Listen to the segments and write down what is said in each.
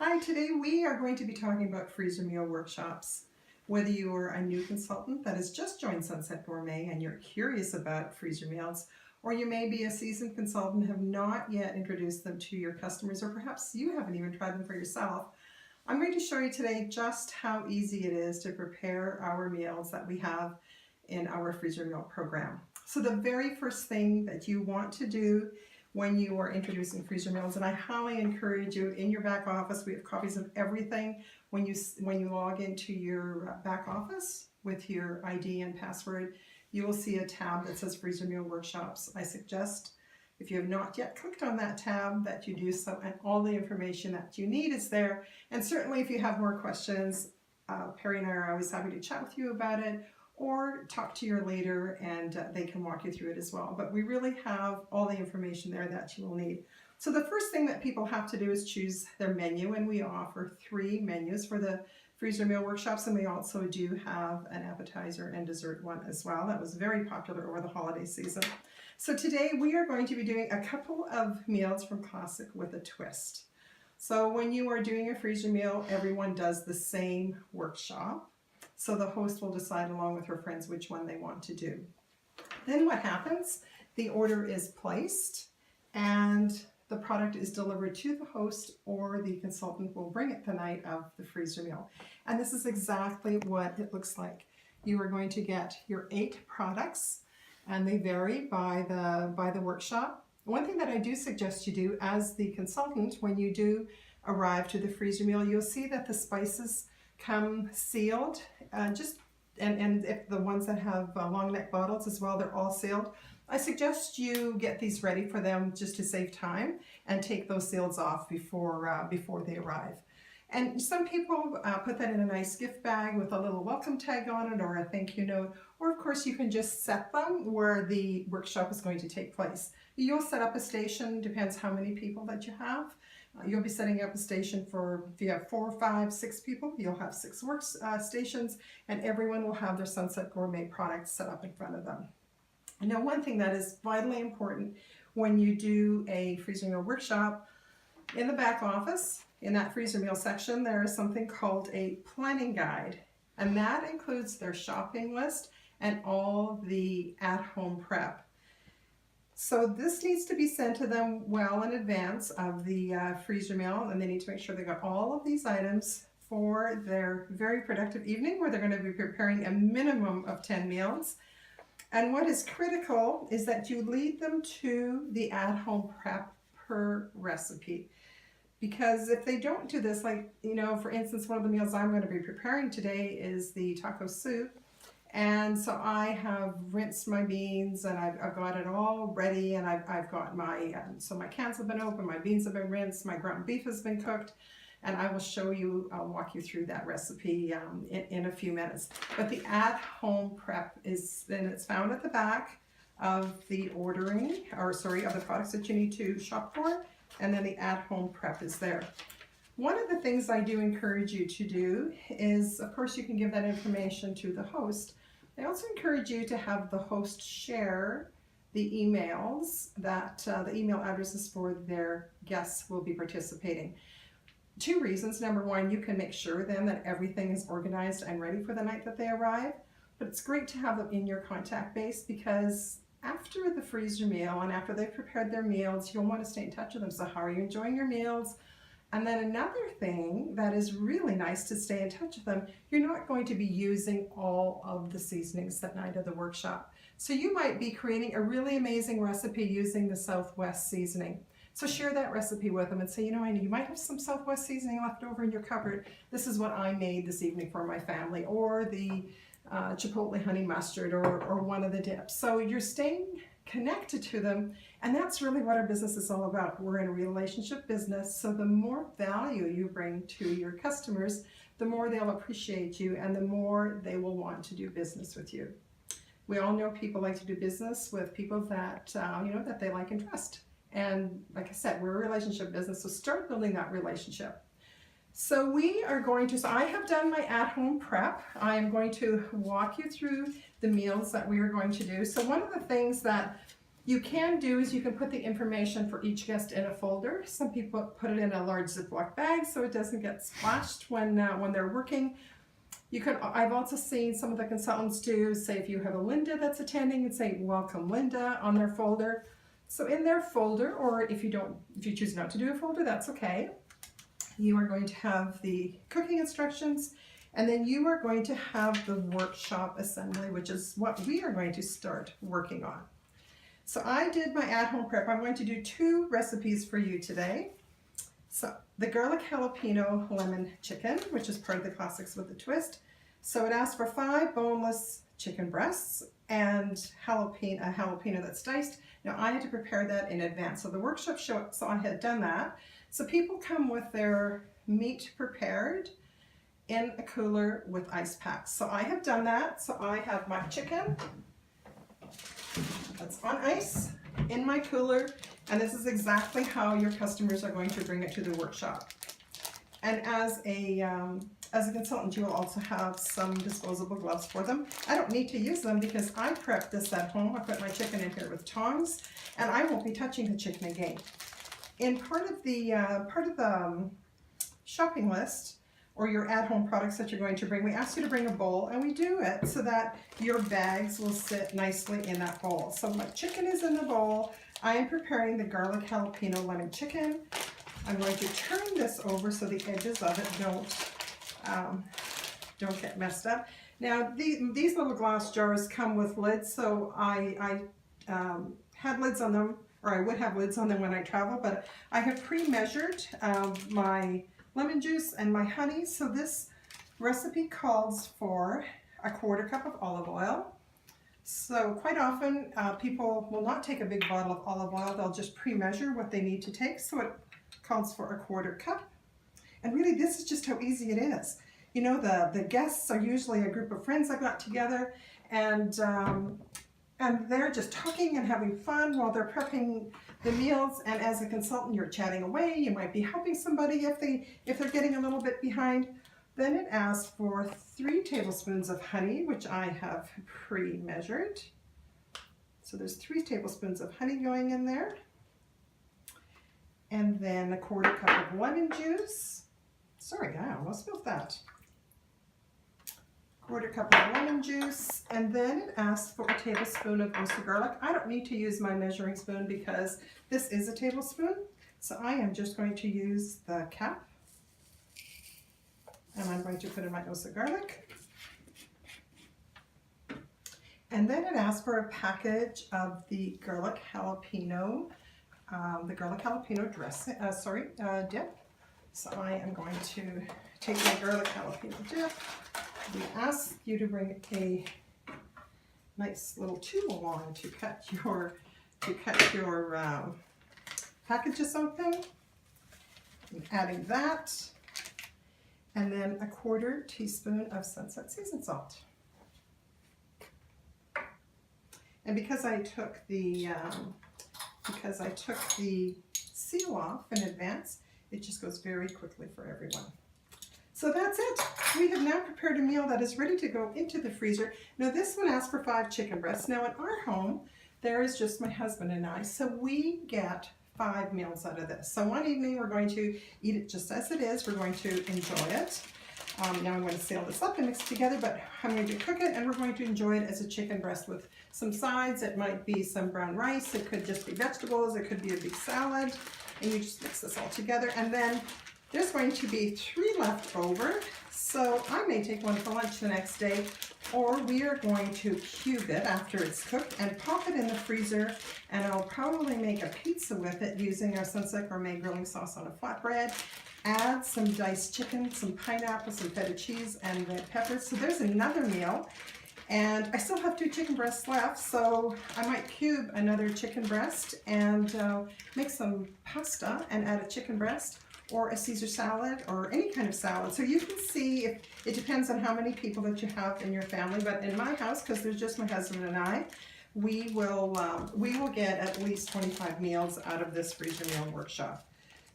Hi, today we are going to be talking about freezer meal workshops. Whether you are a new consultant that has just joined Sunset Gourmet and you're curious about freezer meals, or you may be a seasoned consultant and have not yet introduced them to your customers, or perhaps you haven't even tried them for yourself, I'm going to show you today just how easy it is to prepare our meals that we have in our freezer meal program. So the very first thing that you want to do when you are introducing freezer meals, and I highly encourage you, in your back office, we have copies of everything. When you log into your back office with your ID and password, you will see a tab that says freezer meal workshops. I suggest, if you have not yet clicked on that tab, that you do so, and all the information that you need is there. And certainly if you have more questions, Perry and I are always happy to chat with you about it, or talk to your leader and they can walk you through it as well. But we really have all the information there that you will need. So the first thing that people have to do is choose their menu, and we offer 3 menus for the freezer meal workshops, and we also do have an appetizer and dessert one as well. That was very popular over the holiday season. So today we are going to be doing a couple of meals from Classic with a Twist. So when you are doing a freezer meal, everyone does the same workshop. So the host will decide along with her friends which one they want to do. Then what happens? The order is placed and the product is delivered to the host, or the consultant will bring it the night of the freezer meal. And this is exactly what it looks like. You are going to get your 8 products, and they vary by the workshop. One thing that I do suggest you do as the consultant, when you do arrive to the freezer meal, you'll see that the spices come sealed, and if the ones that have long neck bottles as well, they're all sealed. I suggest you get these ready for them just to save time and take those seals off before they arrive. And some people put that in a nice gift bag with a little welcome tag on it or a thank you note, or of course you can just set them where the workshop is going to take place. You'll set up a station, depends how many people that you have. You'll be setting up a station for, if you have 4, 5, 6 people, you'll have 6 stations, and everyone will have their Sunset Gourmet products set up in front of them. Now, one thing that is vitally important when you do a freezer meal workshop, in the back office, in that freezer meal section, there is something called a planning guide, and that includes their shopping list and all the at-home prep. So this needs to be sent to them well in advance of the freezer meal, and they need to make sure they got all of these items for their very productive evening, where they're going to be preparing a minimum of 10 meals. And what is critical is that you lead them to the at-home prep per recipe. Because if they don't do this, like, for instance, one of the meals I'm going to be preparing today is the taco soup. And so I have rinsed my beans and I've got it all ready, and I've got my, so my cans have been opened, my beans have been rinsed, my ground beef has been cooked, and I will show you, I'll walk you through that recipe in a few minutes. But the at-home prep is, and it's found at the back of the ordering, or sorry, of the products that you need to shop for, and then the at-home prep is there. One of the things I do encourage you to do is, of course, you can give that information to the host. I also encourage you to have the host share the emails that the email addresses for their guests will be participating. 2 reasons. Number one, you can make sure then that everything is organized and ready for the night that they arrive. But it's great to have them in your contact base, because after the freezer meal and after they've prepared their meals, you'll want to stay in touch with them. So how are you enjoying your meals? And then another thing that is really nice to stay in touch with them, you're not going to be using all of the seasonings that night of the workshop. So you might be creating a really amazing recipe using the Southwest seasoning. So share that recipe with them and say, you might have some Southwest seasoning left over in your cupboard. This is what I made this evening for my family, or the Chipotle honey mustard, or one of the dips. So you're staying connected to them, and that's really what our business is all about. We're in a relationship business, so the more value you bring to your customers, the more they'll appreciate you and the more they will want to do business with you. We all know people like to do business with people that that they like and trust. And like I said, we're a relationship business, so start building that relationship. So I have done my at-home prep. I am going to walk you through the meals that we are going to do. So one of the things that you can do is you can put the information for each guest in a folder. Some people put it in a large Ziploc bag so it doesn't get splashed when they're working. You can. I've also seen some of the consultants do, say if you have a Linda that's attending, and say welcome Linda on their folder. So in their folder, or if you choose not to do a folder, that's okay. You are going to have the cooking instructions, and then you are going to have the workshop assembly, which is what we are going to start working on. So I did my at-home prep. I'm going to do 2 recipes for you today. So the garlic jalapeno lemon chicken, which is part of the classics with a twist. So it asks for 5 boneless chicken breasts and a jalapeno that's diced. Now I had to prepare that in advance. So the workshop showed, so I had done that. So people come with their meat prepared in a cooler with ice packs. So I have done that. So I have my chicken that's on ice in my cooler, and this is exactly how your customers are going to bring it to the workshop. And as a consultant, you will also have some disposable gloves for them. I don't need to use them because I prepped this at home. I put my chicken in here with tongs, and I won't be touching the chicken again. In part of the shopping list, or your at-home products that you're going to bring, we ask you to bring a bowl, and we do it so that your bags will sit nicely in that bowl. So my chicken is in the bowl. I am preparing the garlic jalapeno lemon chicken. I'm going to turn this over so the edges of it don't get messed up. Now these little glass jars come with lids, so I had lids on them, or I would have lids on them when I travel, but I have pre-measured my lemon juice and my honey. So this recipe calls for a 1/4 cup of olive oil. So quite often people will not take a big bottle of olive oil, they'll just pre-measure what they need to take. So it calls for a 1/4 cup. And really this is just how easy it is. You know, the guests are usually a group of friends that got together, and they're just talking and having fun while they're prepping the meals. And as a consultant, you're chatting away. You might be helping somebody if they're getting a little bit behind. Then it asks for 3 tablespoons of honey, which I have pre-measured. So there's 3 tablespoons of honey going in there. And then a 1/4 cup of lemon juice. Sorry, I almost spilled that. 1/4 cup of lemon juice, and then it asks for a tablespoon of Osa garlic. I don't need to use my measuring spoon because this is a tablespoon, so I am just going to use the cap, and I'm going to put in my Osa garlic. And then it asks for a package of the garlic jalapeno dressing, dip. So I am going to take my garlic jalapeno dip. We ask you to bring a nice little tool along to cut your packages open. I'm adding that, and then a 1/4 teaspoon of Sunset seasoned salt. And because I took the seal off in advance, it just goes very quickly for everyone. So that's it. We have now prepared a meal that is ready to go into the freezer. Now this one asks for 5 chicken breasts. Now in our home, there is just my husband and I, so we get 5 meals out of this. So one evening we're going to eat it just as it is. We're going to enjoy it. Now I'm going to seal this up and mix it together, but I'm going to cook it and we're going to enjoy it as a chicken breast with some sides. It might be some brown rice, it could just be vegetables, it could be a big salad, and you just mix this all together. And then there's going to be 3 left over, so I may take one for lunch the next day, or we are going to cube it after it's cooked and pop it in the freezer, and I'll probably make a pizza with it using our Sunset Gourmet grilling sauce on a flatbread. Add some diced chicken, some pineapple, some feta cheese, and red peppers. So there's another meal. And I still have 2 chicken breasts left, so I might cube another chicken breast and make some pasta and add a chicken breast, or a Caesar salad, or any kind of salad. So you can see, if it depends on how many people that you have in your family, but in my house, because there's just my husband and I, we will get at least 25 meals out of this freezer meal workshop.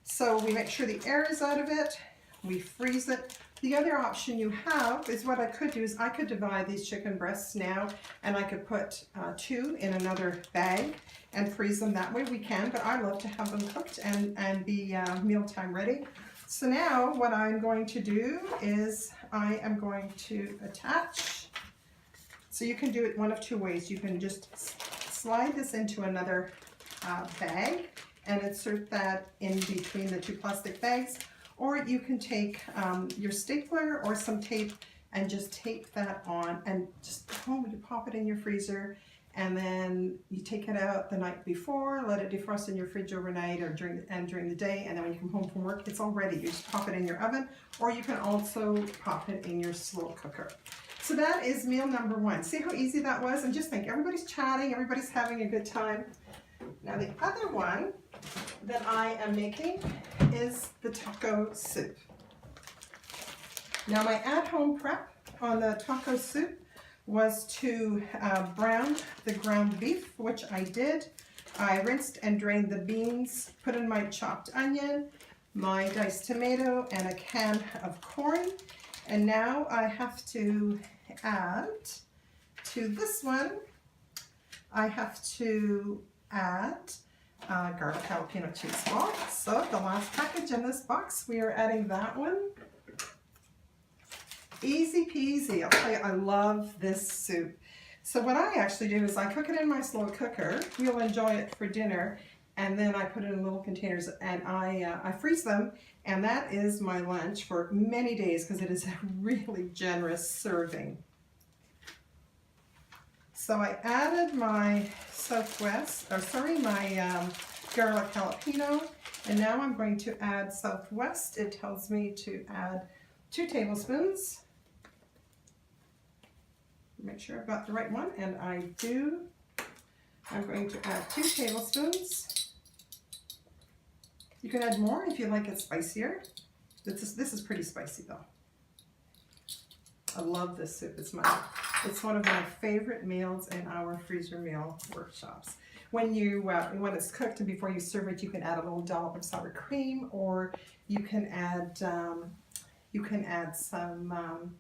So we make sure the air is out of it, we freeze it. The other option you have is what I could do is I could divide these chicken breasts now, and I could put 2 in another bag and freeze them that way. We can, but I love to have them cooked and be mealtime ready. So now what I'm going to do is I am going to attach. So you can do it one of 2 ways. You can just slide this into another bag and insert that in between the 2 plastic bags, or you can take your stapler or some tape and just tape that on, and just you pop it in your freezer, and then you take it out the night before, let it defrost in your fridge overnight or during the day, and then when you come home from work, it's all ready. You just pop it in your oven, or you can also pop it in your slow cooker. So that is meal number 1. See how easy that was? And just think, everybody's chatting, everybody's having a good time. Now the other one that I am making is the taco soup. Now my at-home prep on the taco soup was to brown the ground beef, which I did. I rinsed and drained the beans, put in my chopped onion, my diced tomato, and a can of corn. And now I have to add to this one, I have to add garlic jalapeno cheese ball. So the last package in this box, we are adding that one. Easy peasy. I'll tell you, I love this soup. So what I actually do is I cook it in my slow cooker. We'll enjoy it for dinner, and then I put it in little containers and I freeze them, and that is my lunch for many days because it is a really generous serving. So I added my my garlic jalapeno, and now I'm going to add Southwest. It tells me to add 2 tablespoons. Make sure I've got the right one, and I do. I'm going to add 2 tablespoons. You can add more if you like it spicier. This is pretty spicy though. I love this soup. It's one of my favorite meals in our freezer meal workshops. When it's cooked and before you serve it, you can add a little dollop of sour cream, or you can add some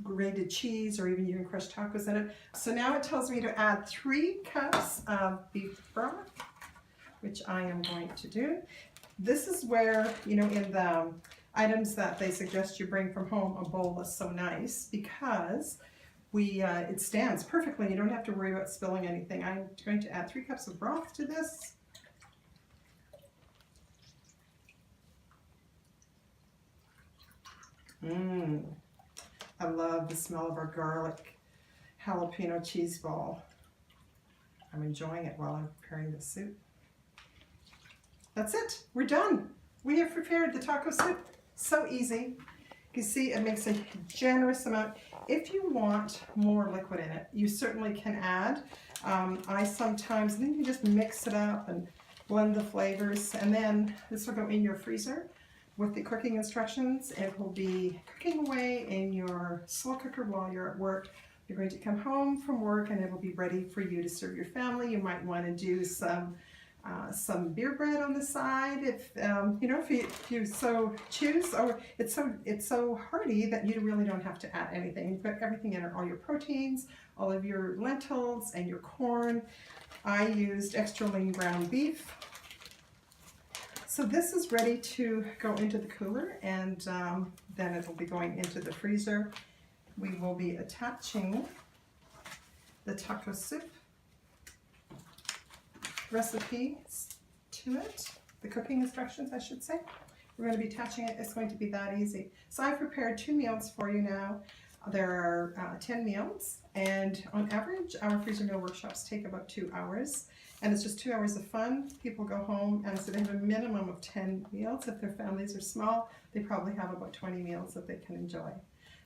grated cheese, or even you can crush tacos in it. So now it tells me to add 3 cups of beef broth, which I am going to do. This is where, in the items that they suggest you bring from home, a bowl is so nice because it stands perfectly. You don't have to worry about spilling anything. I'm going to add 3 cups of broth to this. I love the smell of our garlic jalapeno cheese ball. I'm enjoying it while I'm preparing the soup. That's it. We're done. We have prepared the taco soup. So easy. You see, it makes a generous amount. If you want more liquid in it, you certainly can add. Then you just mix it up and blend the flavors, and then this will go in your freezer with the cooking instructions. It will be cooking away in your slow cooker while you're at work. You're going to come home from work and it will be ready for you to serve your family. You might want to do some beer bread on the side if you so choose, or it's so hearty that you really don't have to add anything. You've got everything in it, all your proteins, all of your lentils and your corn. I used extra lean ground beef. So this is ready to go into the cooler, and then it will be going into the freezer. We will be attaching the taco soup recipes to it, the cooking instructions I should say. We're going to be attaching it. It's going to be that easy. So I've prepared 2 meals for you now. There are 10 meals, and on average our freezer meal workshops take about 2 hours. And it's just 2 hours of fun. People go home, and so they have a minimum of 10 meals. If their families are small, they probably have about 20 meals that they can enjoy.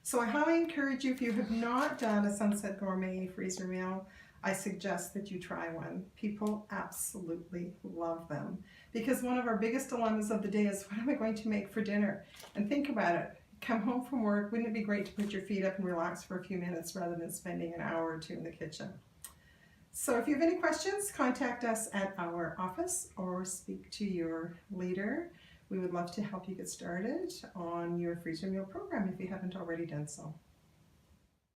So I highly encourage you, if you have not done a Sunset Gourmet freezer meal, I suggest that you try one. People absolutely love them. Because one of our biggest dilemmas of the day is, what am I going to make for dinner? And think about it. Come home from work, wouldn't it be great to put your feet up and relax for a few minutes rather than spending an hour or 2 in the kitchen? So if you have any questions, contact us at our office or speak to your leader We would love to help you get started on your freezer meal program if you haven't already done so.